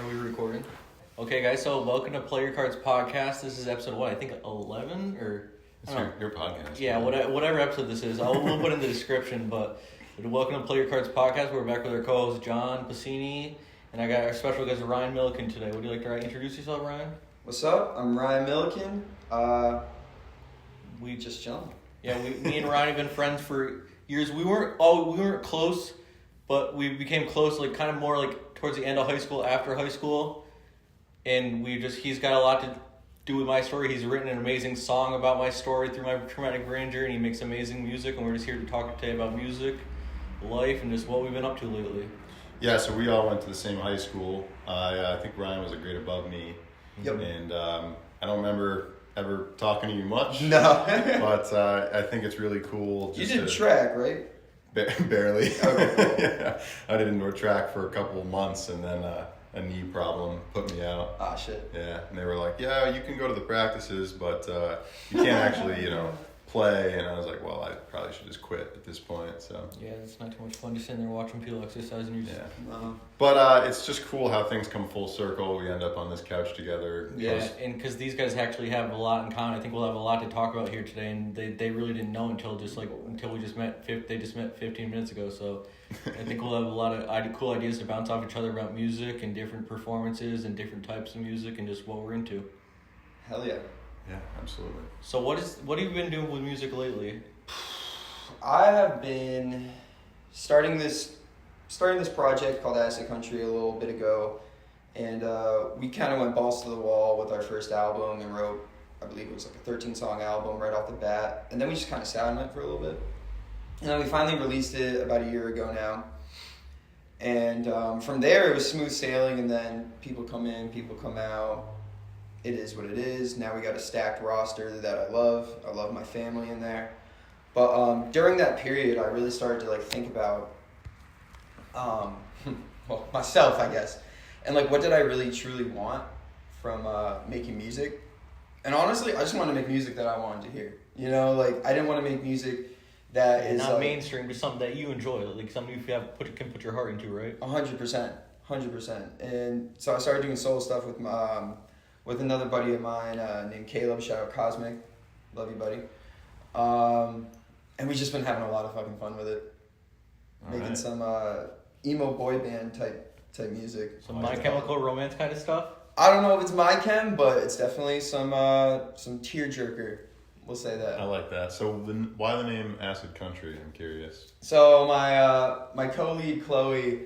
Are we recording? Okay, guys, so welcome to Play Your Cards Podcast. This is episode, I think 11? Or It's your podcast. Yeah, whatever episode this is. We'll put in the description, but welcome to Play Your Cards Podcast. We're back with our co-host, John Pacini, and I got our special guest, Ryan Milliken, today. Would you like to introduce yourself, Ryan? What's up? I'm Ryan Milliken. We just chilling. Yeah, me and Ryan have been friends for years. We weren't close, but we became close, like kind of more like towards the end of high school, after high school, and he's got a lot to do with my story. He's written an amazing song about my story through my traumatic brain journey, and he makes amazing music, and we're just here to talk today about music, life, and just what we've been up to lately. Yeah, so we all went to the same high school. I think Ryan was a grade above me. Yep. And I don't remember ever talking to you much. No. But I think it's really cool. You did track, right? Barely. Okay. Yeah. I did indoor track for a couple of months, and then a knee problem put me out. Ah, shit. Yeah, and they were like, yeah, you can go to the practices, but you can't actually, play. And I was like, well, I probably should just quit at this point. So Yeah, it's not too much fun just sitting there watching people exercise and you just... Yeah. But it's just cool how things come full circle. We end up on this couch together. Yeah, and because these guys actually have a lot in common. I think we'll have a lot to talk about here today, and they really didn't know until we just met. They just met 15 minutes ago, so I think we'll have a lot of cool ideas to bounce off each other about music and different performances and different types of music and just what we're into. Hell yeah. Yeah, absolutely. So what have you been doing with music lately? I have been starting this project called Acid Country a little bit ago, and we kind of went balls to the wall with our first album and wrote, I believe it was like a 13-song album right off the bat, and then we just kind of sat on it for a little bit. And then we finally released it about a year ago now. And from there, it was smooth sailing, and then people come in, people come out. It is what it is. Now we got a stacked roster that I love. I love my family in there. But during that period, I really started to think about, myself, I guess, and what did I really truly want from making music. And honestly, I just wanted to make music that I wanted to hear. I didn't want to make music that is not mainstream, but something that you enjoy, something you can put your heart into, right? 100%. And so I started doing solo stuff with another buddy of mine named Caleb. Shout out Cosmic, love you, buddy. And we've just been having a lot of fucking fun with it, making some emo boy band type music. Some My Chemical Romance kind of stuff. I don't know if it's My Chem, but it's definitely some tearjerker. We'll say that. I like that. So why the name Acid Country? I'm curious. So my co-lead Chloe,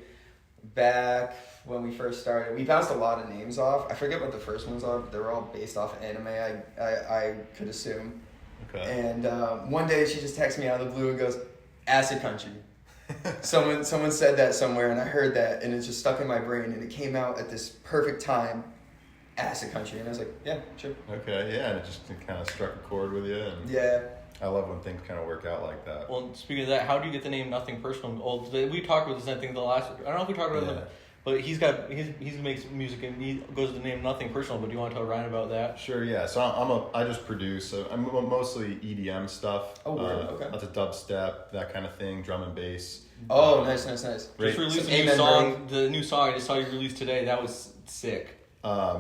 back when we first started, we bounced a lot of names off. I forget what the first ones are, but they were all based off anime, I could assume. Okay. And one day she just texted me out of the blue and goes, Acid Country. Someone said that somewhere, and I heard that, and it just stuck in my brain, and it came out at this perfect time, Acid Country. And I was like, yeah, sure. Okay, yeah, and it kind of struck a chord with you. And Yeah. I love when things kind of work out like that. Well, speaking of that, how do you get the name Nothing Personal? We talked about this, I think, the last... I don't know if we talked about it, but he makes music and he goes with the name Nothing Personal, but do you want to tell Ryan about that? Sure, yeah. So I just produce. I'm mostly EDM stuff. Oh, okay. Lots of dubstep, that kind of thing, drum and bass. Oh, nice. Great. Just released Some a new Amen song. Berg. The new song I just saw you release today. That was sick.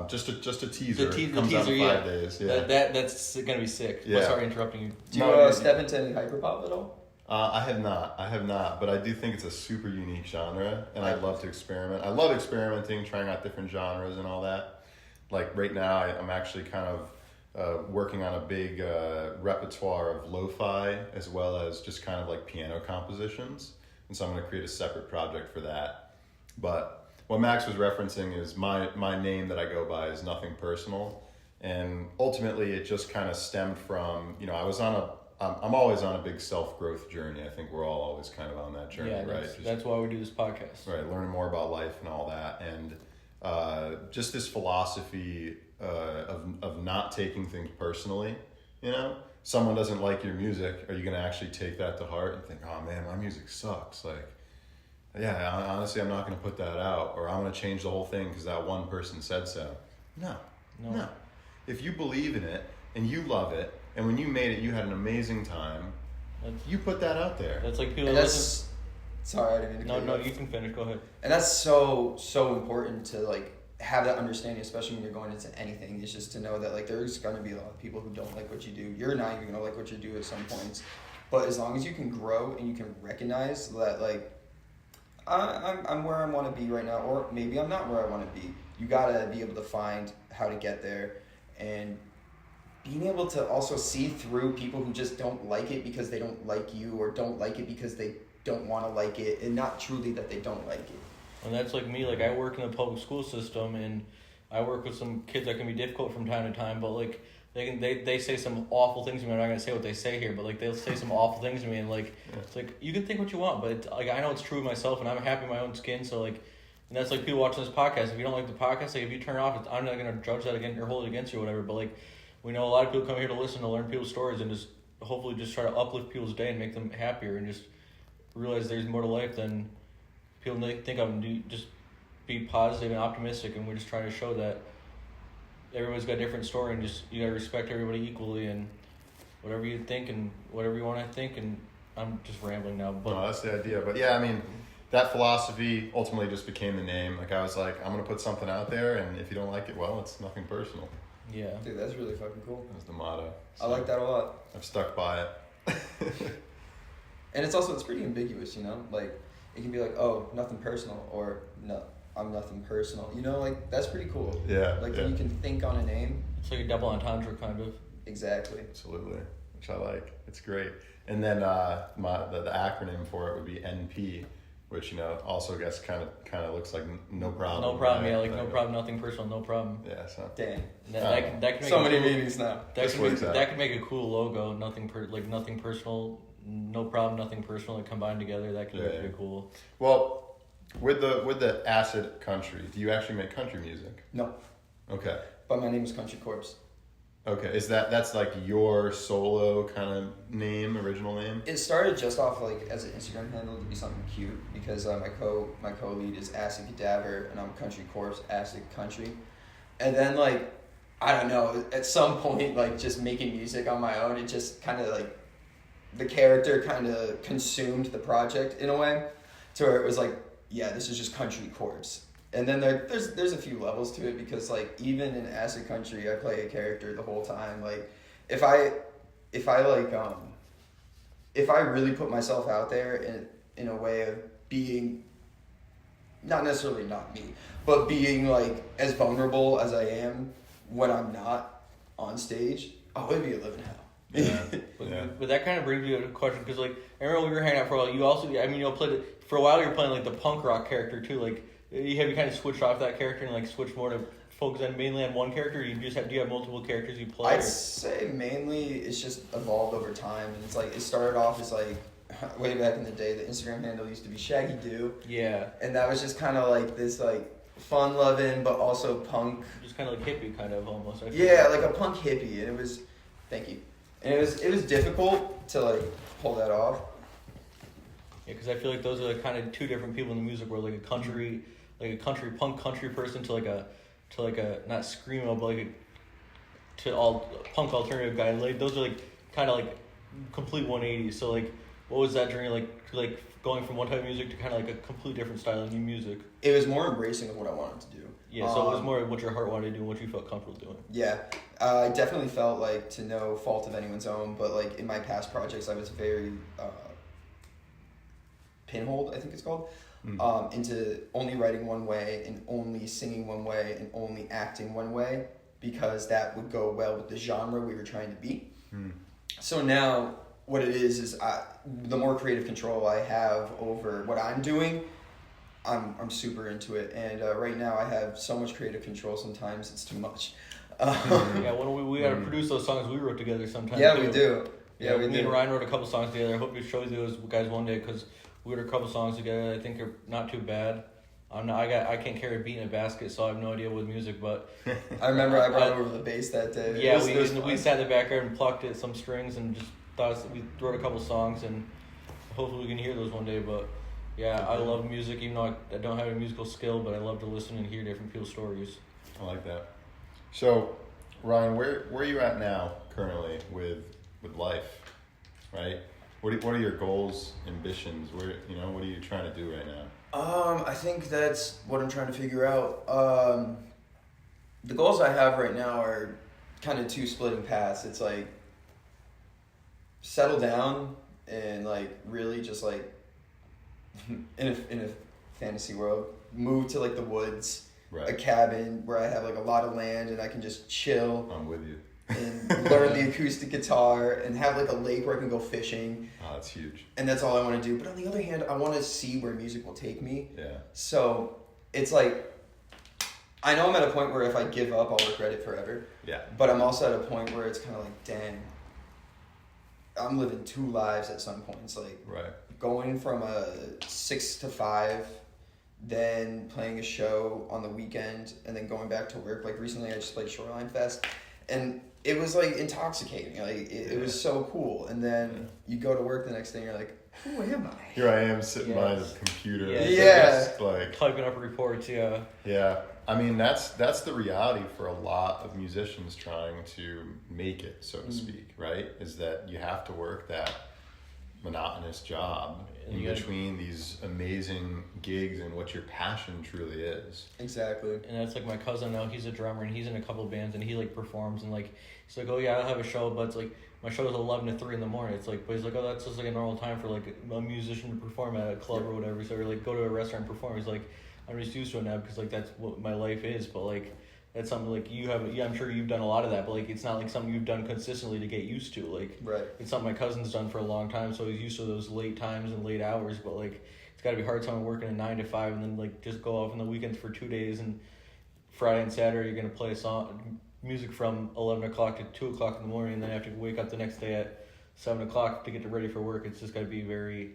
Just a teaser. The Comes teaser, out in 5 days. Yeah. That's gonna be sick. Yeah. Sorry, interrupting you. Do you step into any hyperpop at all? I have not, but I do think it's a super unique genre, and I love to experiment. I love experimenting, trying out different genres and all that. Like right now, I'm actually kind of working on a big repertoire of lo-fi, as well as just kind of like piano compositions, and so I'm going to create a separate project for that. But what Max was referencing is my name that I go by is Nothing Personal, and ultimately it just kind of stemmed from, I'm always on a big self-growth journey. I think we're all always kind of on that journey, right? That's why we do this podcast. Right, learning more about life and all that. And just this philosophy of not taking things personally, Someone doesn't like your music, are you going to actually take that to heart and think, oh man, my music sucks? Honestly, I'm not going to put that out, or I'm going to change the whole thing because that one person said so. No. If you believe in it and you love it, and when you made it, you had an amazing time. You put that out there. That's like people. Sorry, I didn't mean to. No, you can finish. Go ahead. And that's so important to have that understanding, especially when you're going into anything, is just to know that like there's gonna be a lot of people who don't like what you do. You're not even gonna like what you do at some points, but as long as you can grow and you can recognize that like I'm where I want to be right now, or maybe I'm not where I want to be. You gotta be able to find how to get there, and being able to also see through people who just don't like it because they don't like you, or don't like it because they don't want to like it, and not truly that they don't like it. And that's like me. Like I work in the public school system, and I work with some kids that can be difficult from time to time. But like they say some awful things to me. I'm not gonna say what they say here, but like they'll say some awful things to me, and like it's like you can think what you want, but it's, like I know it's true of myself, and I'm happy in my own skin. So like, and that's like people watching this podcast. If you don't like the podcast, like if you turn it off, I'm not gonna judge that again or hold it against you or whatever. But like we know a lot of people come here to listen, to learn people's stories, and just hopefully just try to uplift people's day and make them happier, and just realize there's more to life than people think of, and just be positive and optimistic. And we're just trying to show that everybody's got a different story, and just you gotta respect everybody equally, and whatever you think and whatever you want to think. And I'm just rambling now, but No, that's the idea. But yeah, I mean, that philosophy ultimately just became the name. Like I was like, I'm gonna put something out there, and if you don't like it, well, it's nothing personal. yeah. Dude, that's really fucking cool. That was the motto. I like that a lot. I've stuck by it. And it's pretty ambiguous, you know? Like, it can be like, oh, nothing personal, or no, I'm nothing personal. You know, like, that's pretty cool. Yeah. Like, yeah. you can think on a name. It's like a double entendre kind of. Exactly. Absolutely, which I like. It's great. And then the acronym for it would be NP, which also gets kind of looks like no problem. No problem, right? yeah, like no problem, nothing personal, no problem. Yeah. So. Damn. That can make So many a cool, meanings now. that could make a cool logo. Nothing personal, no problem, nothing personal. Like combined together, that could be pretty cool. Well, with the Acid Country, do you actually make country music? No. Okay. But my name is Country Corpse. Okay. That's like your solo kind of name, original name? It started just off like as an Instagram handle to be something cute, because my co-lead is Acid Cadaver and I'm Country Corpse, Acid Country. And then like, I don't know, at some point like just making music on my own, it just kind of like, the character kind of consumed the project in a way, to where it was like, yeah, this is just Country Corpse. And then there's a few levels to it, because like even in Acid Country I play a character the whole time. Like if I really put myself out there in a way of being not necessarily not me, but being like as vulnerable as I am when I'm not on stage, it'd be a living hell. Yeah. But that kind of brings me to a question, because like I remember when we were hanging out for a while. You also, I mean, played for a while. You were playing like the punk rock character too. Like, have you kind of switched off that character and like switched more to focus on mainly on one character? Or do you have multiple characters you play? I'd say mainly it's just evolved over time, and it's like it started off as like way back in the day. The Instagram handle used to be Shaggy Doo. Yeah. And that was just kind of like this like fun loving but also punk. Just kind of like hippie kind of almost. Yeah, like a punk hippie, and it was, thank you. And it was difficult to like pull that off. Yeah, because I feel like those are like kind of two different people in the music world, like a country punk country person to like a not screamo, but like to all punk alternative guy. Like those are like kind of like complete 180. So like, what was that journey like going from one type of music to kind of like a completely different style of new music? It was more embracing of what I wanted to do. Yeah, so it was more what your heart wanted to do and what you felt comfortable doing. Yeah, I definitely felt like, to no fault of anyone's own, but like in my past projects I was very pinholed, I think it's called, into only writing one way and only singing one way and only acting one way, because that would go well with the genre we were trying to be. So now what it is the more creative control I have over what I'm doing, I'm super into it, and right now I have so much creative control. Sometimes it's too much. Yeah, when we gotta produce those songs we wrote together sometimes. Yeah, too. we do. Yeah, we me do. and Ryan wrote a couple songs together. I hope to show you those guys one day, because we wrote a couple songs together. I think are not too bad. I can't carry a beat in a basket, so I have no idea with music. But I remember I brought over the bass that day. Yeah, It was we sat in the backyard and plucked at some strings and just we wrote a couple songs, and hopefully we can hear those one day. But yeah, I love music, even though I don't have a musical skill, but I love to listen and hear different people's stories. I like that. So, Ryan, where are you at now currently with life, right? What are your goals, ambitions? What are you trying to do right now? I think that's what I'm trying to figure out. The goals I have right now are kind of two splitting paths. It's like settle down and like really just like in a fantasy world, move to like the woods, a Right. cabin where I have like a lot of land and I can just chill I'm with you. and learn the acoustic guitar and have like a lake where I can go fishing. Oh, that's huge. And that's all I want to do. But on the other hand, I want to see where music will take me. Yeah. So it's like, I know I'm at a point where if I give up, I'll regret it forever. Yeah. But I'm also at a point where it's kind of like, dang, I'm living two lives at some points. Like Right. going from a 6 to 5, then playing a show on the weekend, and then going back to work. Like recently, I just played Shoreline Fest, and it was like intoxicating. Like it was so cool. And then you go to work the next day, and you're like, who am I? Here I am sitting behind Yes. this computer. Yeah. Just, like, Typing up reports, yeah. yeah. I mean, that's the reality for a lot of musicians trying to make it, so to speak, right? Is that you have to work that monotonous job in Yeah. between these amazing gigs and what your passion truly is. Exactly. And that's like my cousin now, he's a drummer and he's in a couple of bands and he like performs and like he's like, oh yeah, I'll have a show, but it's like my show is 11 to 3 in the morning. It's like, but he's like, oh, that's just like a normal time for like a musician to perform at a club or whatever. So or like go to a restaurant and perform. He's like, I'm just used to it now because like that's what my life is. But like that's something like you have. Yeah, I'm sure you've done a lot of that, but like it's not like something you've done consistently to get used to. Like Right. it's something my cousin's done for a long time, so he's used to those late times and late hours. But like it's got to be hard time working a 9 to 5 and then like just go off on the weekends for 2 days and Friday and Saturday you're gonna play a song, music from 11 o'clock to 2 o'clock in the morning, and then have to wake up the next day at 7 o'clock to get ready for work. It's just got to be very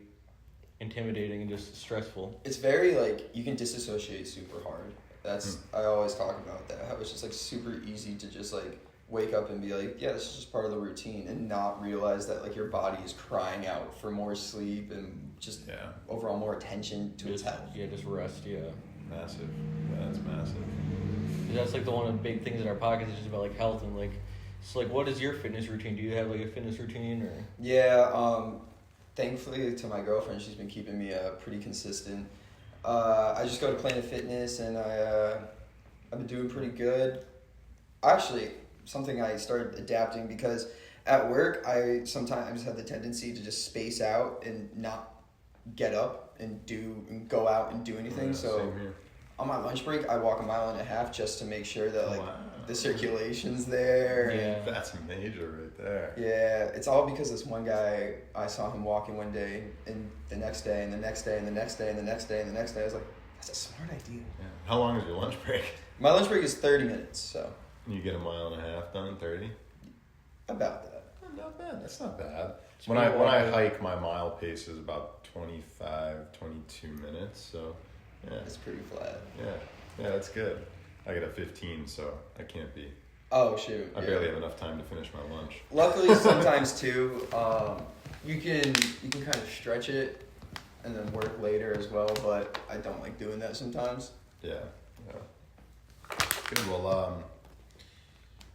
intimidating and just stressful. It's very like you can disassociate super hard. That's I always talk about that. How it's just like super easy to just like wake up and be like, yeah, this is just part of the routine, and not realize that like your body is crying out for more sleep and just Yeah. overall more attention to its Just, health. yeah, just rest. Yeah, Massive. Yeah, that's massive. that's like the one of the big things in our pockets is just about like health and like. So like, what is your fitness routine? Do you have like a fitness routine or? Yeah, thankfully to my girlfriend, she's been keeping me pretty consistent. I just go to Planet Fitness, and I've been doing pretty good. Actually, something I started adapting because at work I sometimes have the tendency to just space out and not get up and go out and do anything. Yeah, So same here. on my lunch break, I walk 1.5 miles just to make sure that like Wow. the circulation's there. and- Yeah. That's major right there. yeah, it's all because this one guy, I saw him walking one day, and the next day, and the next day, and the next day, and the next day, and the next day. I was like, that's a smart idea. Yeah. How long is your lunch break? My lunch break is 30 minutes, so You get 1.5 miles done, 30? about that. Not bad. That's not bad. It's When I pretty well. hike, my mile pace is about 25, 22 minutes. So, yeah, It's pretty flat. yeah, that's good. I get a 15, so I can't be. Oh, shoot. I yeah. barely have enough time to finish my lunch. Luckily, sometimes too, you can kind of stretch it and then work later as well, but I don't like doing that sometimes. Yeah. Good. Well,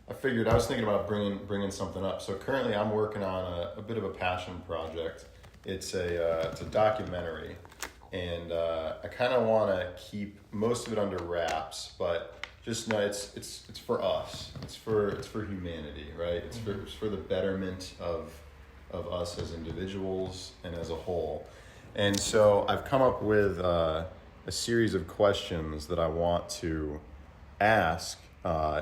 I was thinking about bringing something up. So currently, I'm working on a bit of a passion project. It's a documentary, and I kind of want to keep most of it under wraps, but just know it's for us. It's for humanity, right? It's for the betterment of us as individuals and as a whole. And so I've come up with a series of questions that I want to ask,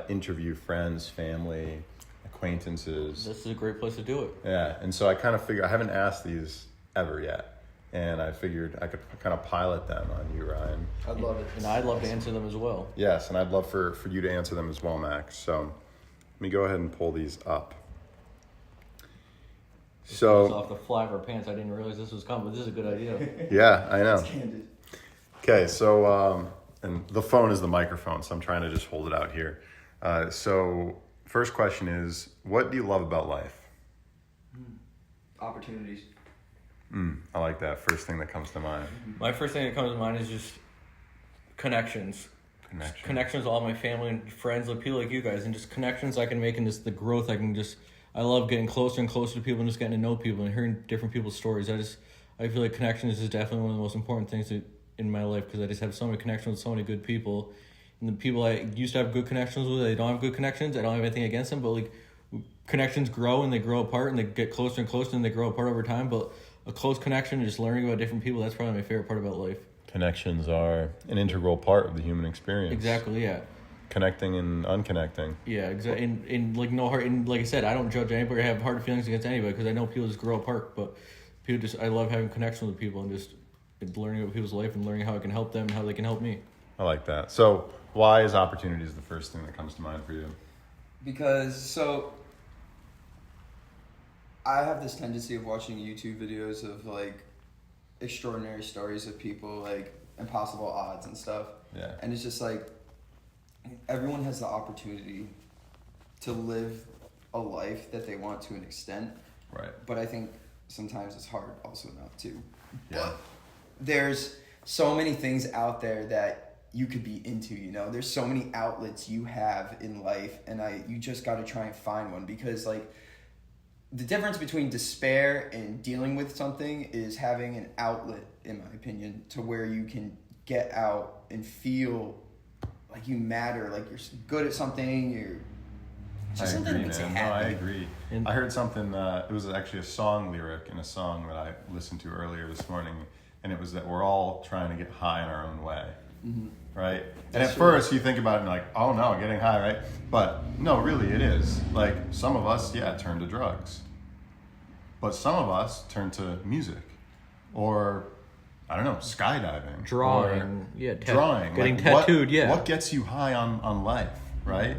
interview friends, family, acquaintances. This is a great place to do it. Yeah, and so I kind of figure I haven't asked these ever yet, and I figured I could kind of pilot them on you, Ryan. I'd love it. And I'd love to answer them as well. Yes, and I'd love for you to answer them as well, Max. So let me go ahead and pull these up. It's So off the fly of our pants. I didn't realize this was coming, but this is a good idea. yeah, I know. It's candid. Okay, so and the phone is the microphone, so I'm trying to just hold it out here. So first question is, what do you love about life? Opportunities. I like that. First thing that comes to mind. My first thing that comes to mind is just connections. Connection. Connections with all my family and friends, like people like you guys, and just connections I can make, and just the growth I can just. I love getting closer and closer to people and just getting to know people and hearing different people's stories. I feel like connections is definitely one of the most important things that in my life because I just have so many connections with so many good people. And the people I used to have good connections with, I don't have good connections. I don't have anything against them, but like connections grow and they grow apart and they get closer and closer and they grow apart over time. But a close connection and just learning about different people, that's probably my favorite part about life. Connections are an integral part of the human experience. Exactly, yeah. Connecting and unconnecting. Yeah, exactly. And like no hard, and like I said, I don't judge anybody or have hard feelings against anybody because I know people just grow apart. But people just, I love having connection with people and just learning about people's life and learning how I can help them and how they can help me. I like that. So why is opportunities the first thing that comes to mind for you? Because I have this tendency of watching YouTube videos of like extraordinary stories of people, like impossible odds and stuff. Yeah. And it's just like everyone has the opportunity to live a life that they want to an extent. Right. But I think sometimes it's hard also not to. Yeah. But there's so many things out there that you could be into, you know. There's so many outlets you have in life, and you just got to try and find one, because like the difference between despair and dealing with something is having an outlet, in my opinion, to where you can get out and feel like you matter, like you're good at something, you're just something that makes you happy. No, I agree. And I heard something, it was actually a song lyric in a song that I listened to earlier this morning, and it was that we're all trying to get high in our own way. Mm-hmm. Right? And That's at true. first you think about it and like, oh no, getting high, right? But no, really it is. Like some of us, turn to drugs. But some of us turn to music. Or, I don't know, skydiving. Drawing, or yeah, drawing. getting Like, tattooed, yeah. What gets you high on life, right?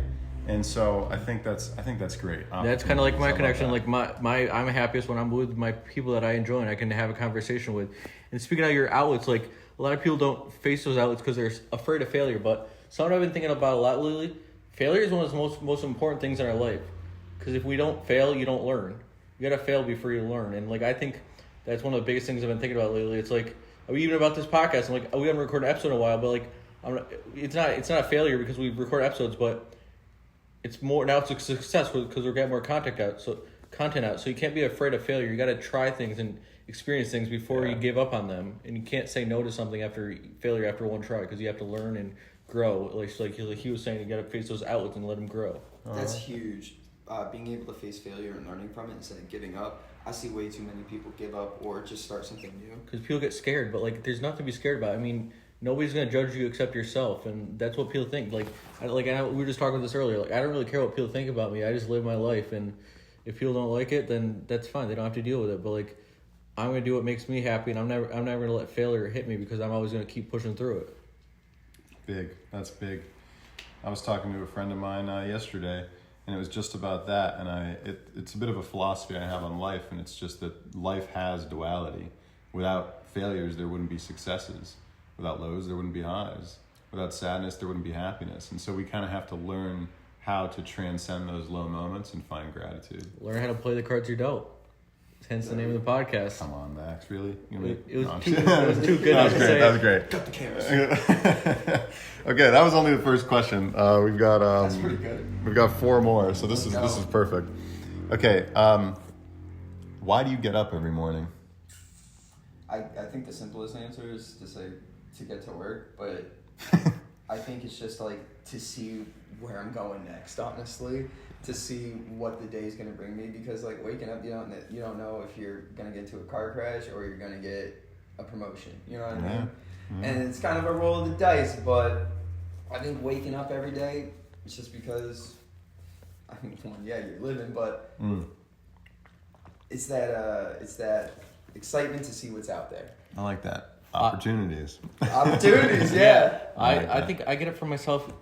And so I think that's great. That's kind of like my I love connection. that. Like my I'm happiest when I'm with my people that I enjoy and I can have a conversation with. And speaking of your outlets, like a lot of people don't face those outlets because they're afraid of failure. But something I've been thinking about a lot lately, failure is one of the most important things in our life. Because if we don't fail, you don't learn. You gotta fail before you learn. And like I think that's one of the biggest things I've been thinking about lately. It's like even about this podcast. I'm like, we haven't recorded an episode in a while, but like it's not a failure because we record episodes, but it's more now. It's a success because we're getting more content out. So you can't be afraid of failure. You got to try things and experience things before you give up on them. And you can't say no to something after failure after one try because you have to learn and grow. Like he was saying, you got to face those outlets and let them grow. That's huge. Being able to face failure and learning from it instead of giving up. I see way too many people give up or just start something new. Because people get scared, but like there's nothing to be scared about. I mean, nobody's gonna judge you except yourself, and that's what people think. Like I know we were just talking about this earlier. Like I don't really care what people think about me. I just live my life, and if people don't like it, then that's fine. They don't have to deal with it. But like, I'm gonna do what makes me happy, and I'm never gonna let failure hit me because I'm always gonna keep pushing through it. Big. That's big. I was talking to a friend of mine yesterday, and it was just about that. And it's a bit of a philosophy I have on life, and it's just that life has duality. Without failures, there wouldn't be successes. Without lows, there wouldn't be highs. Without sadness, there wouldn't be happiness. And so we kind of have to learn how to transcend those low moments and find gratitude. Learn how to play the cards you're dealt. Hence the name of the podcast. Come on, Max, really? It was too good That not was to great. say. That was great. Cut the cameras. Okay, that was only the first question. We've got That's pretty good. We've got 4 more, so this Let's is go. perfect. Okay, why do you get up every morning? I think the simplest answer is to say to get to work, but I think it's just like to see where I'm going next, honestly, to see what the day is going to bring me, because like waking up, you don't know if you're going to get into a car crash or you're going to get a promotion, you know what I mean? Mm-hmm. And it's kind of a roll of the dice, but I think waking up every day, it's just because, I mean, you're living, but it's that excitement to see what's out there. I like that. Opportunities. Opportunities, yeah. I think I get it for myself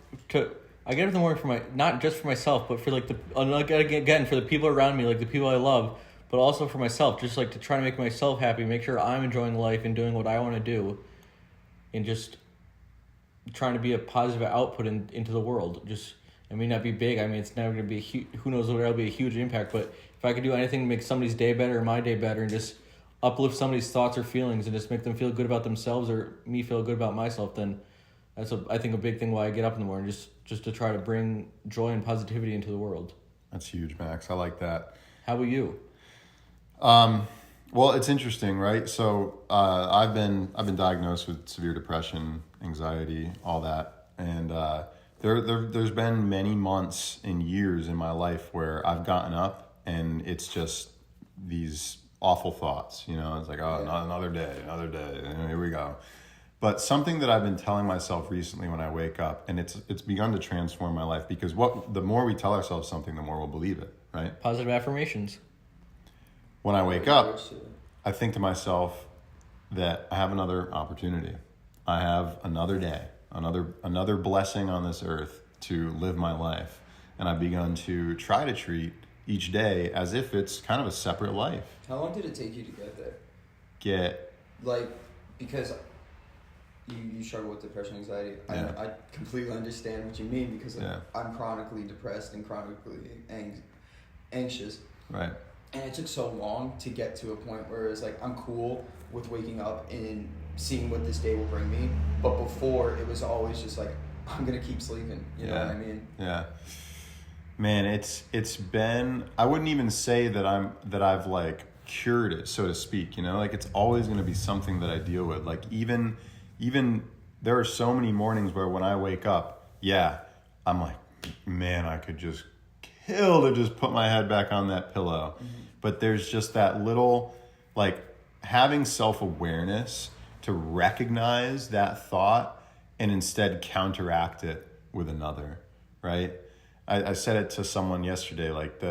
I get up in the morning for not just for myself, but for like again for the people around me, like the people I love, but also for myself, just like to try to make myself happy, make sure I'm enjoying life and doing what I want to do, and just trying to be a positive output into the world. Just it may not be big. I mean, it's never going to be who knows whether it'll be a huge impact, but if I could do anything to make somebody's day better or my day better, and just uplift somebody's thoughts or feelings and just make them feel good about themselves or me feel good about myself, then that's I think a big thing why I get up in the morning, just to try to bring joy and positivity into the world. That's huge, Max. I like that. How about you? Well, it's interesting, right? So I've been diagnosed with severe depression, anxiety, all that, and there's been many months and years in my life where I've gotten up and it's just these awful thoughts. You know, it's like, oh, another day, and here we go. But something that I've been telling myself recently when I wake up, and it's begun to transform my life, because the more we tell ourselves something, the more we'll believe it, right? Positive affirmations. When I wake up, I think to myself that I have another opportunity. I have another day, another blessing on this earth to live my life. And I've begun to try to treat each day as if it's kind of a separate life. How long did it take you to get there? Because you struggle with depression, anxiety. Yeah. I completely understand what you mean, because Yeah. I'm chronically depressed and chronically anxious. Right. And it took so long to get to a point where it's like, I'm cool with waking up and seeing what this day will bring me. But before, it was always just like, I'm going to keep sleeping. You know what I mean? Yeah. Man, it's been, I wouldn't even say that I've like cured it, so to speak, you know, like it's always going to be something that I deal with. Like even there are so many mornings where when I wake up, I'm like, man, I could just kill to just put my head back on that pillow. Mm-hmm. But there's just that little, like, having self-awareness to recognize that thought and instead counteract it with another, right? I said it to someone yesterday, like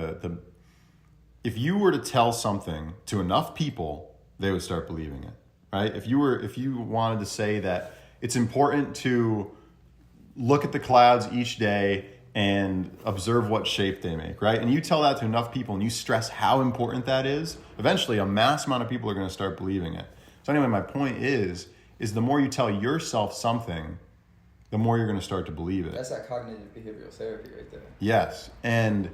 if you were to tell something to enough people, they would start believing it, right? If you wanted to say that it's important to look at the clouds each day and observe what shape they make, right? And you tell that to enough people and you stress how important that is, eventually a mass amount of people are going to start believing it. So anyway, my point is the more you tell yourself something, the more you're going to start to believe it. That's that cognitive behavioral therapy right there. Yes. And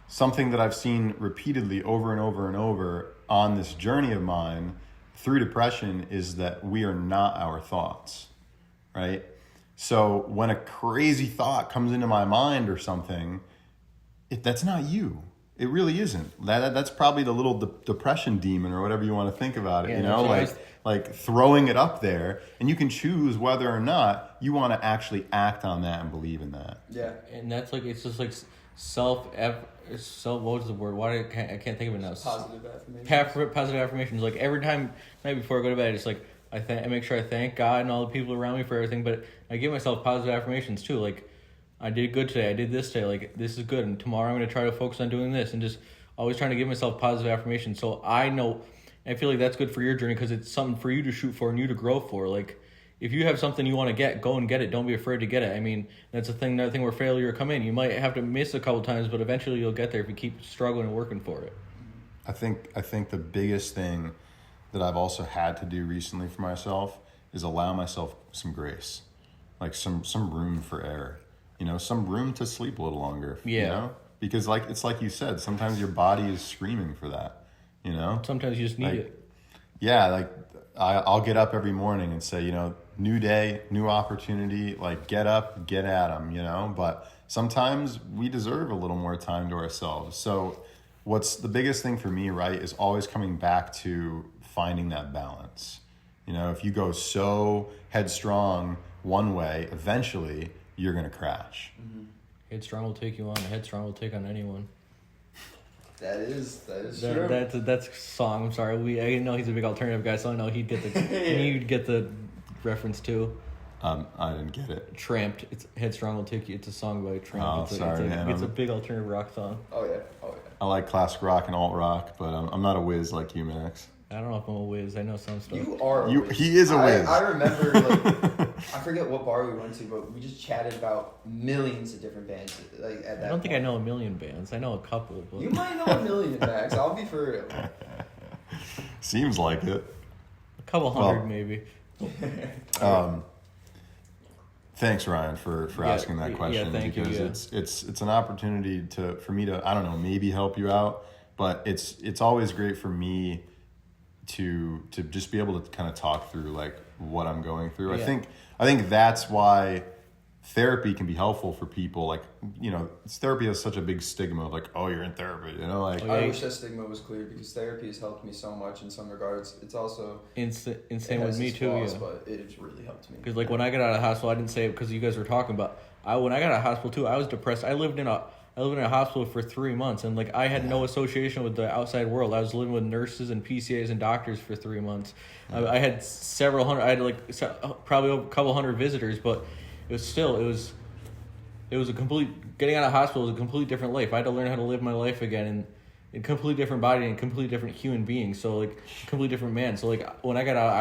something that I've seen repeatedly over and over and over on this journey of mine through depression is that we are not our thoughts, right? So when a crazy thought comes into my mind or something, that's not you. It really isn't. That's probably the little depression demon or whatever you want to think about it, you know, like throwing it up there, and you can choose whether or not you want to actually act on that and believe in that. Yeah. And that's like, it's just like what was the word? I can't think of it now. Positive affirmations. Positive affirmations. Like every time, night before I go to bed, it's like, I make sure I thank God and all the people around me for everything, but I give myself positive affirmations too. Like, I did good today. I did this today. Like, this is good. And tomorrow I'm going to try to focus on doing this, and just always trying to give myself positive affirmations. So I know, I feel like that's good for your journey, because it's something for you to shoot for and you to grow for. Like, if you have something you want to get, go and get it. Don't be afraid to get it. I mean, that's another thing where failure come in. You might have to miss a couple times, but eventually you'll get there if you keep struggling and working for it. I think the biggest thing that I've also had to do recently for myself is allow myself some grace, like some room for error, you know, some room to sleep a little longer, yeah. You know, because it's like you said, sometimes your body is screaming for that, you know, sometimes you just need it. Yeah. Like I'll get up every morning and say, you know, new day, new opportunity, like get up, get at them, you know, but sometimes we deserve a little more time to ourselves. So what's the biggest thing for me, right, is always coming back to finding that balance. You know, if you go so headstrong one way, eventually you're going to crash. Mm-hmm. Headstrong will take you on. Headstrong will take on anyone. That is true. That's a song. I'm sorry. I know he's a big alternative guy, so I know he'd get the reference too. I didn't get it. Tramped. It's Headstrong will take you. It's a song by Tramped. It's a big alternative rock song. Oh yeah. I like classic rock and alt rock, but I'm not a whiz like you, Max. I don't know if I'm a whiz. I know some stuff. You are a whiz. He is a whiz. I remember, like, I forget what bar we went to, but we just chatted about millions of different bands. Like at that I don't think I know a million bands. I know a couple. But... You might know a million, Max. I'll be for real. Seems like it. A couple hundred, maybe. Thanks, Ryan, for asking that question, because it's an opportunity for me to, I don't know, maybe help you out, but it's always great for me to just be able to kind of talk through like what I'm going through. Yeah. I think that's why therapy can be helpful for people. Like, you know, therapy has such a big stigma of like, oh, you're in therapy, you know, like. I wish that stigma was clear because therapy has helped me so much in some regards. It's also Insane it with has me its too. flaws, Yeah. but it has really helped me. Because like when I got out of hospital, I didn't say it because you guys were talking about. When I got out of hospital too, I was depressed. I lived in a hospital for 3 months, and like I had no association with the outside world. I was living with nurses and PCAs and doctors for 3 months. I had several hundred. I had like probably a couple hundred visitors, but it was a complete getting out of hospital was a completely different life. I had to learn how to live my life again in a completely different body and a completely different human being. So like a completely different man. So like when I got out,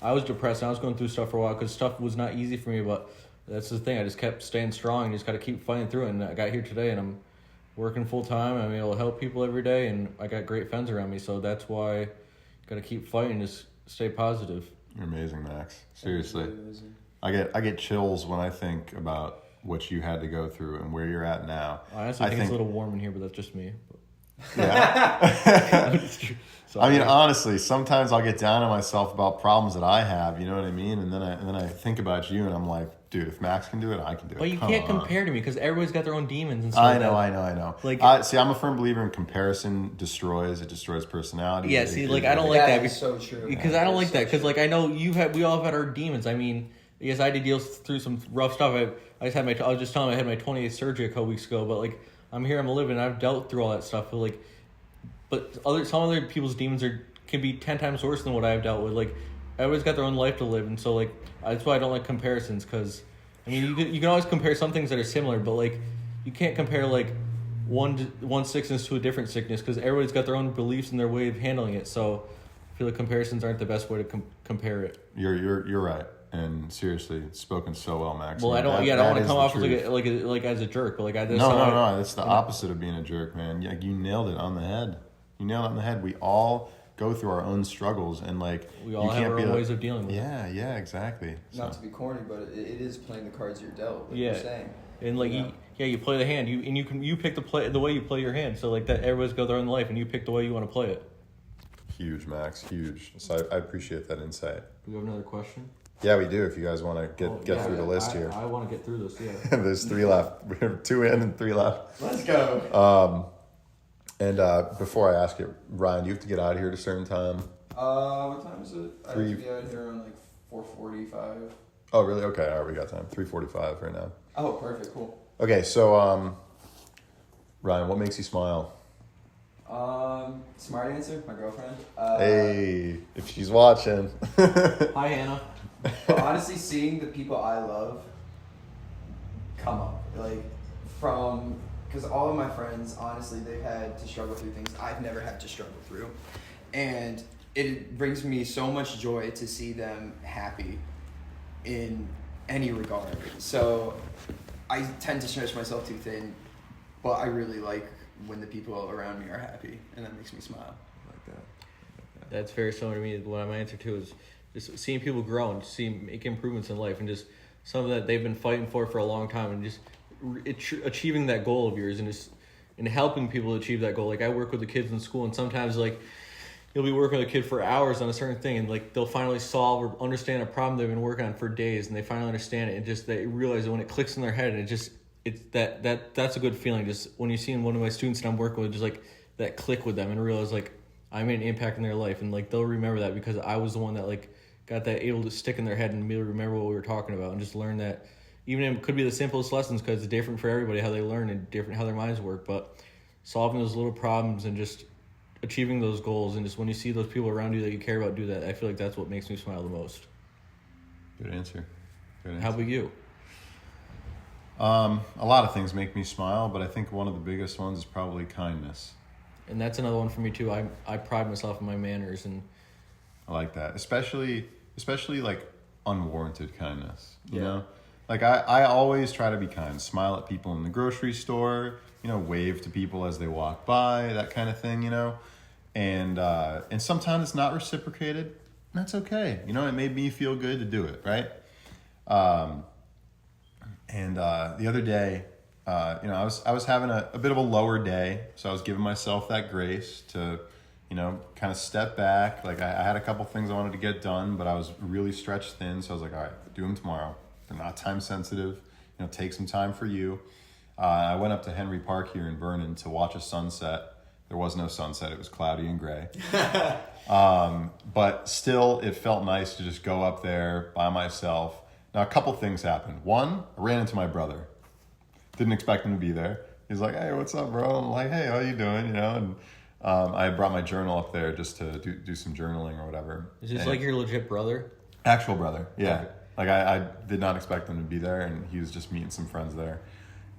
I was depressed and I was going through stuff for a while because stuff was not easy for me, but. That's the thing. I just kept staying strong and just got to keep fighting through it. And I got here today and I'm working full time. I'm able to help people every day and I got great friends around me. So that's why I got to keep fighting, just stay positive. You're amazing, Max. Seriously. Absolutely amazing. I get chills when I think about what you had to go through and where you're at now. I honestly think it's a little warm in here, but that's just me. Yeah. So, I mean, honestly, sometimes I'll get down on myself about problems that I have, you know what I mean? And then I think about you and I'm like, dude, if Max can do it, I can do it. but you Come can't on. compare to me because everybody's got their own demons and stuff. I know. Like- See, I'm a firm believer in comparison destroys personality. Yeah, see, like, I don't like that is so true. because I don't like that because like I know we all have had our demons. I mean, yes, I did deal through some rough stuff. I was just telling him I had my 28th surgery a couple weeks ago, but like I'm here, I'm living, I've dealt through all that stuff. But some other people's demons can be 10 times worse than what I've dealt with. Like everybody's got their own life to live, and so like that's why I don't like comparisons. Because I mean, you can always compare some things that are similar, but like you can't compare like one sickness to a different sickness because everybody's got their own beliefs and their way of handling it. So I feel like comparisons aren't the best way to compare it. You're right. And seriously, spoken so well, Max. Well, I don't want to come off as like as a jerk, but like I just No. That's the opposite of being a jerk, man. Yeah, you nailed it on the head. We all go through our own struggles, and like we all have our own ways of dealing with it. Yeah, exactly. Not to be corny, but it is playing the cards you're dealt. Like Yeah. you're saying. And like you play the hand. You pick the way you play your hand. So like that, everybody's got their own life, and you pick the way you want to play it. Huge, Max. Huge. So I appreciate that insight. Do we have another question? Yeah, we do. If you guys want to get through the list here, I want to get through this. Yeah. there's 3 left. We have 2 in and 3 left. Let's go. And before I ask it, Ryan, do you have to get out of here at a certain time? What time is it? I have 3. to be out here around like 4:45. Oh, really? Okay, all right, we got time. 3:45 right now. Oh, perfect, cool. Okay, so Ryan, what makes you smile? Smart answer, my girlfriend. Hey, if she's watching. Hi, Hannah. Honestly, seeing the people I love come up, like because all of my friends, honestly, they've had to struggle through things I've never had to struggle through, and it brings me so much joy to see them happy in any regard. So I tend to stretch myself too thin, but I really like when the people around me are happy, and that makes me smile. Like that. That's very similar to me. What my answer to is just seeing people grow and make improvements in life, and just something that they've been fighting for a long time, and just achieving that goal of yours, and just and helping people achieve that goal. Like I work with the kids in school, and sometimes like you'll be working with a kid for hours on a certain thing, and like they'll finally solve or understand a problem they've been working on for days, and they finally understand it, and just they realize that when it clicks in their head, and it's that's a good feeling. Just when you see one of my students that I'm working with, just like that click with them, and realize like I made an impact in their life, and like they'll remember that because I was the one that like got that able to stick in their head and immediately remember what we were talking about, and just learn that even if it could be the simplest lessons because it's different for everybody how they learn and different how their minds work, but solving those little problems and just achieving those goals, and just when you see those people around you that you care about do that, I feel like that's what makes me smile the most. Good answer. How about you? A lot of things make me smile, but I think one of the biggest ones is probably kindness. And that's another one for me too. I pride myself in my manners, and I like that, especially like unwarranted kindness. You Yeah. know, like I always try to be kind, smile at people in the grocery store, you know, wave to people as they walk by, that kind of thing, you know, and sometimes it's not reciprocated. And that's okay, you know. It made me feel good to do it, right? And the other day, you know, I was having a bit of a lower day, so I was giving myself that grace to, you know, kind of step back. Like I had a couple things I wanted to get done, but I was really stretched thin, so I was like, all right, do them tomorrow. They're not time sensitive. take some time for you. I went up to Henry Park here in Vernon to watch a sunset. There was no sunset. It was cloudy and gray. But still, it felt nice to just go up there by myself. Now, a couple things happened. One, I ran into my brother. Didn't expect him to be there. He's like, "Hey, what's up, bro?" I'm like, "Hey, how you doing?" And I brought my journal up there just to do some journaling or whatever. Is this like your legit brother? Actual brother, yeah. Okay. Like I did not expect him to be there, and he was just meeting some friends there.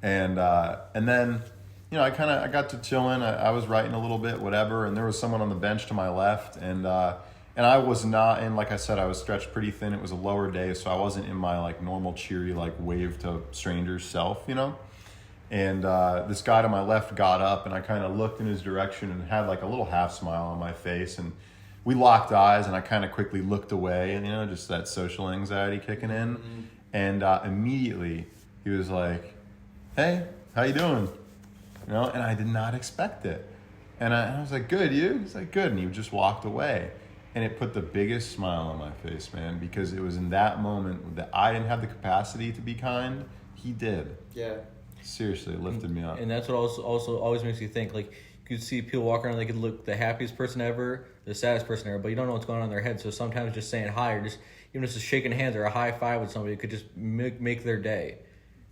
And then, I got to chilling. I was writing a little bit, whatever, and there was someone on the bench to my left, and I was not in, like I said, I was stretched pretty thin. It was a lower day, so I wasn't in my like normal cheery like wave to strangers self, And this guy to my left got up, and I kind of looked in his direction and had like a little half smile on my face, and we locked eyes, and I kind of quickly looked away, and just that social anxiety kicking in, and immediately he was like, "Hey, how you doing?" And I did not expect it, and I was like, "Good, you?" He's like, "Good," and he just walked away, and it put the biggest smile on my face, man, because it was in that moment that I didn't have the capacity to be kind. He did. Yeah. Seriously, it lifted me up. And that's what also always makes you think, like, you could see people walk around, they could look the happiest person ever, the saddest person ever, but you don't know what's going on in their head. So sometimes just saying hi, or just even just shaking hands or a high five with somebody could just make their day.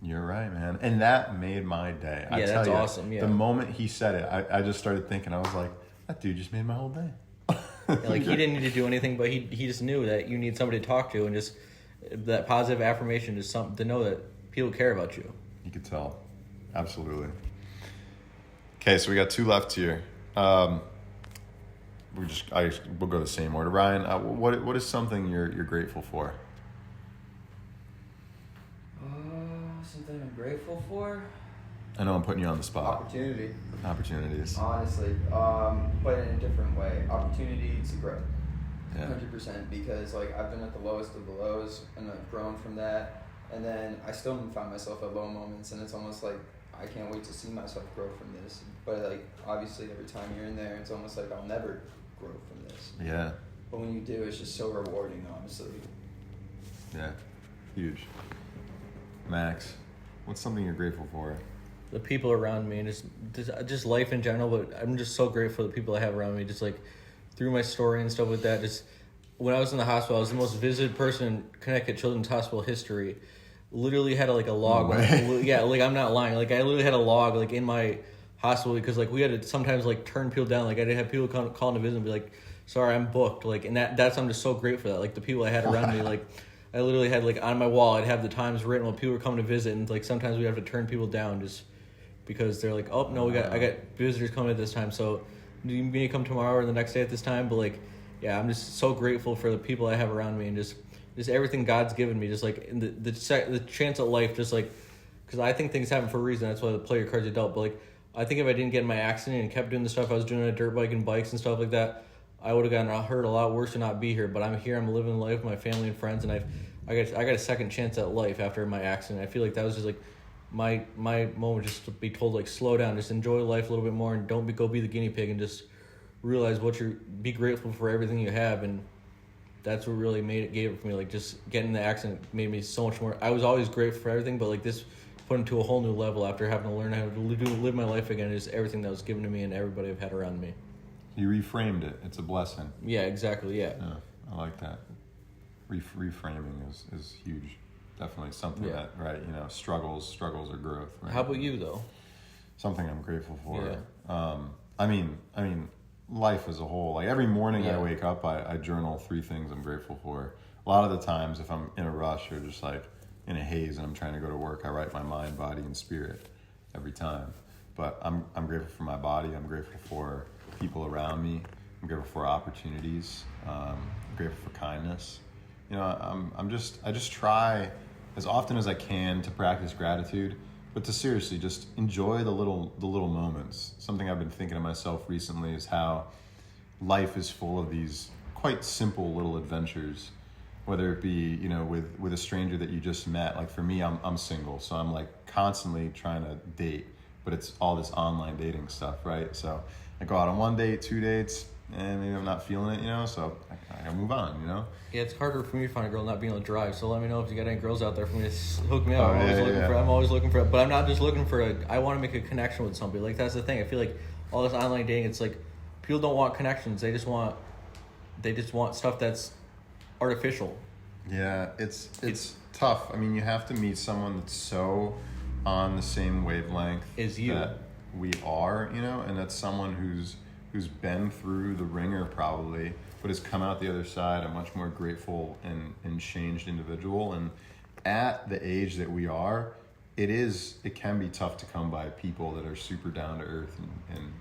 You're right, man. And that made my day. Yeah, that's awesome. Yeah. The moment he said it, I just started thinking, I was like, that dude just made my whole day. Like, he didn't need to do anything, but he just knew that you need somebody to talk to, and just that positive affirmation is something to know that people care about you. You could tell. Absolutely. Okay, so we got 2 left here. We'll go the same order. Ryan, what is something you're grateful for? Something I'm grateful for? I know I'm putting you on the spot. Opportunities. Honestly, but in a different way. Opportunity to grow. Yeah. 100%, because like I've been at the lowest of the lows and I've grown from that, and then I still find myself at low moments, and it's almost like I can't wait to see myself grow from this. But like obviously every time you're in there, it's almost like I'll never grow from this. Yeah. But when you do, it's just so rewarding, honestly. Yeah. Huge. Max, what's something you're grateful for? The people around me, and just life in general. But I'm just so grateful for the people I have around me. Just like through my story and stuff like that. Just when I was in the hospital, I was the most visited person in Connecticut Children's Hospital history. Literally had a log. No way. Yeah, like I'm not lying. Like I literally had a log like in my hospital, because like we had to sometimes like turn people down. Like I did have people calling to visit and be like, "Sorry, I'm booked." Like, and that's I'm just so grateful for that. Like the people I had around me, like I literally had like on my wall, I'd have the times written when people were coming to visit, and like sometimes we have to turn people down just because they're like, "Oh no, I got visitors coming at this time, so do you need to come tomorrow or the next day at this time?" But like, yeah, I'm just so grateful for the people I have around me, and just everything God's given me, just like in the chance at life, just like, because I think things happen for a reason. That's why the player cards are dealt. But like, I think if I didn't get in my accident and kept doing the stuff I was doing on a dirt bike and bikes and stuff like that, I would have gotten hurt a lot worse to not be here. But I'm here. I'm living life with my family and friends, and I got a second chance at life after my accident. I feel like that was just like my moment, just to be told like, slow down, just enjoy life a little bit more, and don't go be the guinea pig, and just realize be grateful for everything you have. And that's what really gave it for me. Like just getting in the accident made me so much more. I was always grateful for everything, but like this put into a whole new level after having to learn how to live my life again. Just everything that was given to me and everybody I've had around me. You reframed it. It's a blessing. Yeah, exactly. Yeah. I like that. Reframing is huge. Definitely something that, right, struggles or growth. Right? How about you though? Something I'm grateful for. Yeah. I mean, life as a whole. Like every morning I wake up, I journal 3 things I'm grateful for. A lot of the times, if I'm in a rush or just like in a haze and I'm trying to go to work, I write my mind, body, and spirit every time. But I'm grateful for my body. I'm grateful for people around me. I'm grateful for opportunities. I'm grateful for kindness. I just try as often as I can to practice gratitude, but to seriously just enjoy the little moments. Something I've been thinking to myself recently is how life is full of these quite simple little adventures, whether it be, with a stranger that you just met. Like for me, I'm single, so I'm like constantly trying to date, but it's all this online dating stuff, right? So I go out on 1 date, 2 dates, maybe I'm not feeling it, you know, so I gotta move on, you know? Yeah, it's harder for me to find a girl not being able to drive. So let me know if you got any girls out there for me to hook me up. Oh, I'm always looking for, but I'm not just looking for I want to make a connection with somebody. Like that's the thing. I feel like all this online dating, it's like people don't want connections. They just want stuff that's artificial. Yeah, it's tough. I mean, you have to meet someone that's so on the same wavelength As you. that we are, you know, and that's someone who's been through the ringer probably, but has come out the other side a much more grateful and changed individual. And at the age that we are, it can be tough to come by people that are super down to earth and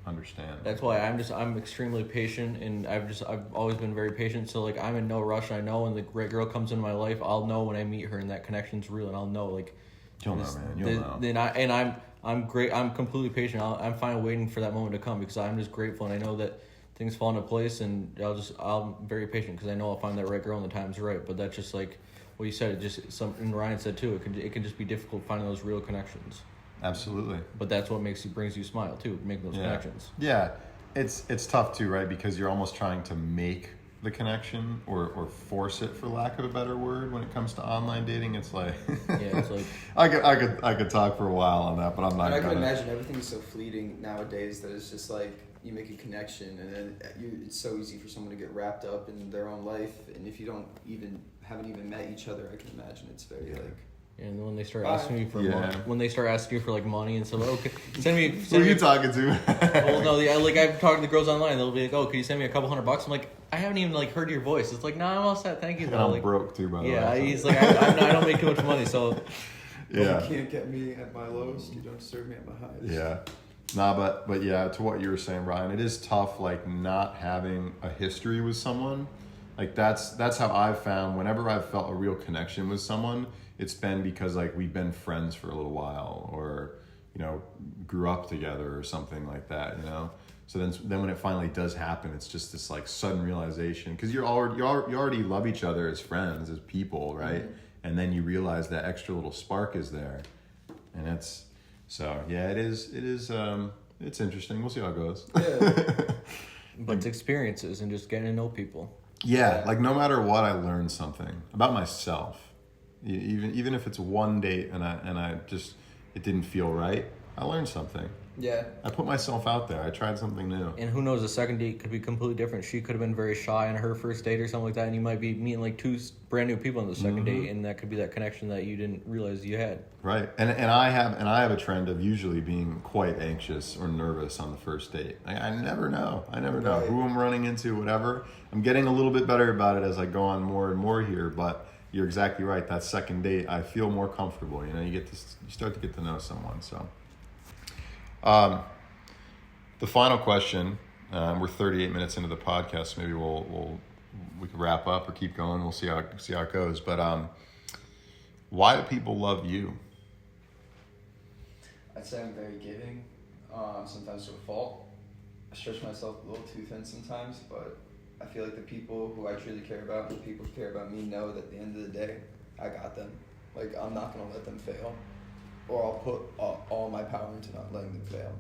understand. That's why I'm extremely patient, and I've always been very patient. So like I'm in no rush. I know when the right girl comes into my life, I'll know when I meet her and that connection's real, and I'll know like. You'll know, man. You'll know. I'm great. I'm completely patient. I'm fine waiting for that moment to come because I'm just grateful and I know that things fall into place, and I'm very patient because I know I'll find that right girl when the time's right. But that's just like what you said. It just something Ryan said too. It can just be difficult finding those real connections. Absolutely. But that's what brings you smile too, making those connections. Yeah, it's tough too, right? Because you're almost trying to make the connection or force it, for lack of a better word, when it comes to online dating. It's like it's like I could talk for a while on that, but I'm not. And I can imagine everything is so fleeting nowadays that it's just like you make a connection and then it's so easy for someone to get wrapped up in their own life, and if you haven't even met each other, I can imagine it's very like. And when they start asking you for money, when they start asking you for like money and stuff, okay, send me. Who are you talking to? Well, no, like I've talked to the girls online. They'll be like, "Oh, can you send me a couple $100?" I'm like, I haven't even like heard your voice. It's like, nah, I'm all set, thank you. And I'm like, broke too, by the way. Yeah, he's like, I don't make too much money, so. Yeah. You can't get me at my lowest. You don't deserve me at my highest. Yeah. Nah, but yeah, to what you were saying, Brian, it is tough, like not having a history with someone. Like that's how I've found whenever I've felt a real connection with someone, it's been because like we've been friends for a little while, or you know, grew up together or something like that, you know. So then when it finally does happen, it's just this like sudden realization, because you already love each other as friends, as people, right? Mm-hmm. And then you realize that extra little spark is there, and it's interesting. We'll see how it goes. Yeah. But it's experiences and just getting to know people. Yeah, like no matter what, I learned something about myself. Even if it's one date and I just it didn't feel right, I learned something. Yeah. I put myself out there. I tried something new. And who knows, the second date could be completely different. She could have been very shy on her first date or something like that, and you might be meeting like two brand new people on the second date, and that could be that connection that you didn't realize you had. Right. And I have a trend of usually being quite anxious or nervous on the first date. I never know. I never know who I'm running into, whatever. I'm getting a little bit better about it as I go on more and more here, but you're exactly right. That second date, I feel more comfortable. You know, you start to get to know someone. So, the final question. We're 38 minutes into the podcast. So maybe we can wrap up or keep going. We'll see how it goes. But why do people love you? I'd say I'm very giving. Sometimes to a fault. I stretch myself a little too thin sometimes, but I feel like the people who I truly care about, the people who care about me, know that at the end of the day, I got them. Like, I'm not going to let them fail. Or I'll put all my power into not letting them fail.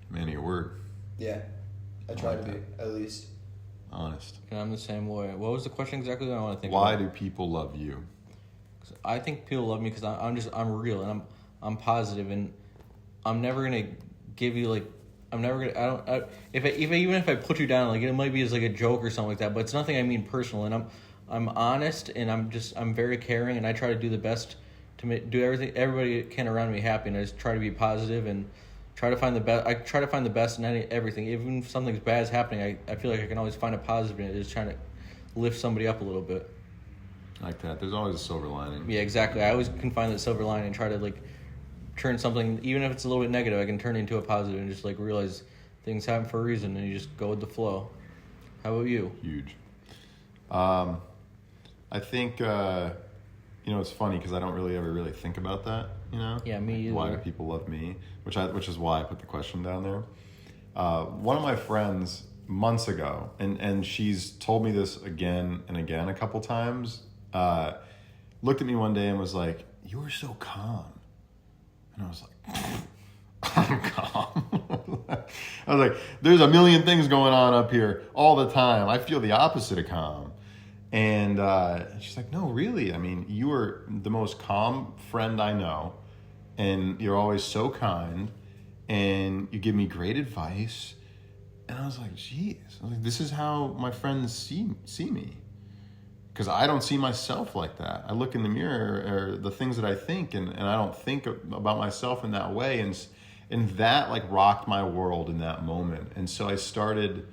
Man of your word. Yeah. I try to be, at least. Honest. And I'm the same way. What was the question exactly? I want to think. Why do people love you? I think people love me because I'm real and I'm positive, and I'm never going to give you like, I'm never gonna. Even if I put you down, like it might be as like a joke or something like that, but it's nothing I mean personal. And I'm honest, and I'm very caring, and I try to do the best to do everybody can around me happy, and I just try to be positive and try to find the best. I try to find the best in everything, even if something bad is happening. I feel like I can always find a positive in it, just trying to lift somebody up a little bit. Like that. There's always a silver lining. Yeah, exactly. I always can find that silver lining and try to like turn something, even if it's a little bit negative, I can turn it into a positive and just like realize things happen for a reason, and you just go with the flow. How about you? Huge. I think it's funny because I don't really ever think about that. You know. Yeah, me either. Why do people love me? Which is why I put the question down there. One of my friends months ago, and she's told me this again and again a couple times. Looked at me one day and was like, "You were so calm." And I was like, I'm calm. I I was like, there's a million things going on up here all the time. I feel the opposite of calm. And she's like, no, really? I mean, you are the most calm friend I know. And you're always so kind. And you give me great advice. And I was like, geez. I was like, this is how my friends see me. Because I don't see myself like that. I look in the mirror or the things that I think, and I don't think about myself in that way. And that like rocked my world in that moment. And so I started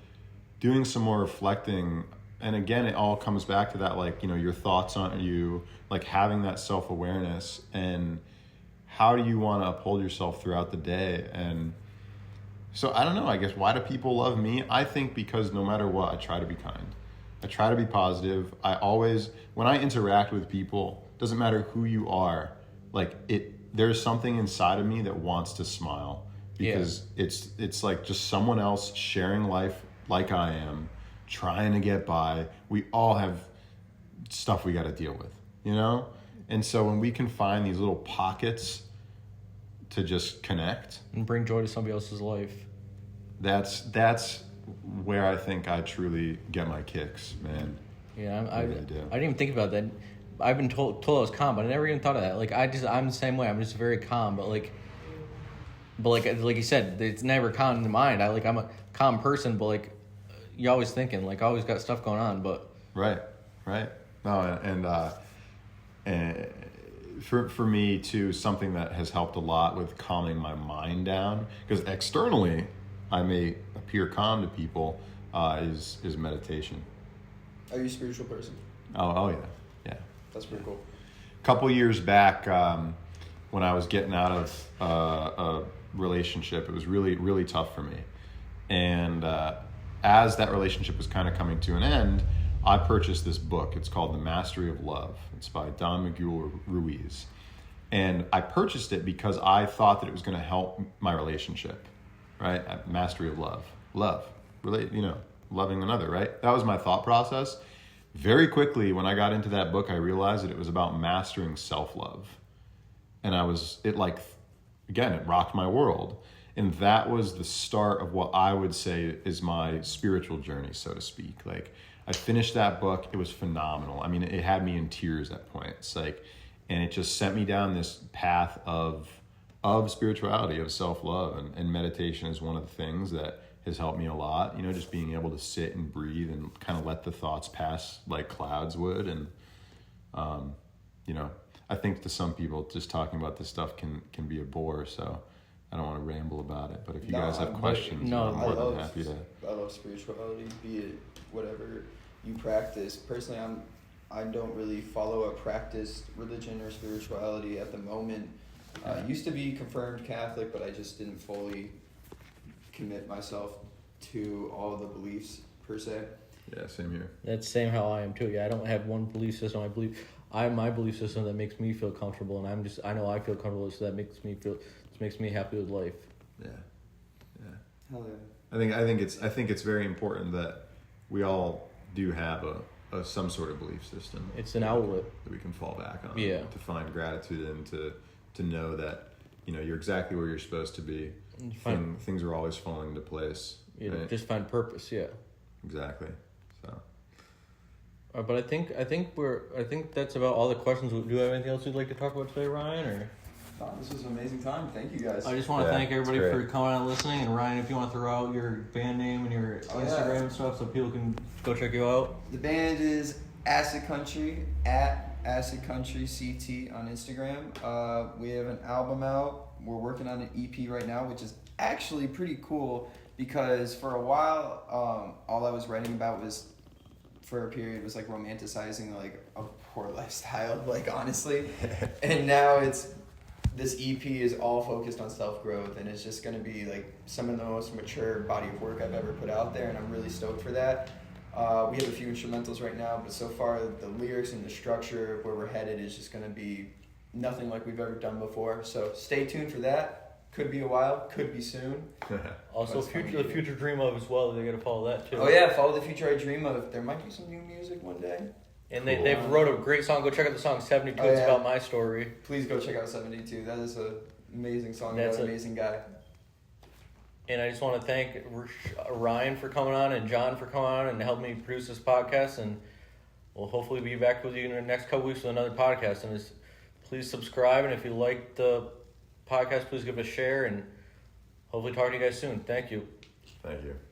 doing some more reflecting. And again, it all comes back to that, like, you know, your thoughts on you, like having that self-awareness and how do you want to uphold yourself throughout the day. And so I don't know, I guess, why do people love me? I think because no matter what, I try to be kind. I try to be positive. I always, when I interact with people, doesn't matter who you are, like there's something inside of me that wants to smile because it's like just someone else sharing life like I am, trying to get by. We all have stuff we got to deal with, you know? And so when we can find these little pockets to just connect and bring joy to somebody else's life, that's where I think I truly get my kicks, man. Yeah, I really do. didn't even think about that. I've been told I was calm, but I never even thought of that. Like I'm the same way. I'm just very calm, but like you said, it's never calm in the mind. I'm a calm person, but like you're always thinking, like I always got stuff going on. But right. No, and for me too, something that has helped a lot with calming my mind down, because externally I may appear calm to people, is meditation. Are you a spiritual person? Oh yeah. That's pretty cool. A couple years back, when I was getting out of a relationship, it was really, really tough for me. And as that relationship was kind of coming to an end, I purchased this book. It's called The Mastery of Love. It's by Don Miguel Ruiz. And I purchased it because I thought that it was going to help my relationship, right? Mastery of love. Loving another, right? That was my thought process. Very quickly, when I got into that book, I realized that it was about mastering self-love. And it rocked my world. And that was the start of what I would say is my spiritual journey, so to speak. Like, I finished that book. It was phenomenal. I mean, it had me in tears at points. Like, and it just sent me down this path of spirituality, of self-love. And meditation is one of the things that has helped me a lot. You know, just being able to sit and breathe and kind of let the thoughts pass like clouds would. And, I think to some people just talking about this stuff can be a bore. So I don't want to ramble about it. But if you guys have questions, I'm more than happy to. I love spirituality, be it whatever you practice. Personally, I don't really follow a practiced religion or spirituality at the moment. I used to be confirmed Catholic, but I just didn't fully commit myself to all of the beliefs per se. Yeah, same here. that's same how I am too. Yeah, I don't have one belief system. I have my belief system that makes me feel comfortable, and I know I feel comfortable, so that makes me happy with life. Yeah. Hell yeah. I think it's very important that we all do have a some sort of belief system. It's an outlet that we can fall back on. Yeah. To find gratitude and to know that you're exactly where you're supposed to be. Things are always falling into place. Right? Just find purpose. Yeah. Exactly. So. But I think that's about all the questions. Do you have anything else you'd like to talk about today, Ryan? Or This was an amazing time. Thank you guys. I just want to thank everybody for coming out and listening. And Ryan, if you want to throw out your band name and your Instagram and stuff, so people can go check you out. The band is Acid Country at Acid Country CT on Instagram. We have an album out. We're working on an EP right now, which is actually pretty cool because for a while, all I was writing about was, for a period, was like romanticizing like a poor lifestyle, like honestly. And now this EP is all focused on self-growth, and it's just going to be like some of the most mature body of work I've ever put out there, and I'm really stoked for that. We have a few instrumentals right now, but so far the lyrics and the structure of where we're headed is just going to be nothing like we've ever done before. So stay tuned for that. Could be a while, could be soon. Also, the future dream of as well. They got to follow that too. Oh yeah, follow the future I dream of. There might be some new music one day. And they've wrote a great song. Go check out the song 72. It's about my story. Please go check out 72. That is an amazing song about an amazing guy. And I just want to thank Ryan for coming on and John for coming on and helping me produce this podcast. And we'll hopefully be back with you in the next couple weeks with another podcast. And just please subscribe. And if you like the podcast, please give it a share. And hopefully talk to you guys soon. Thank you. Thank you.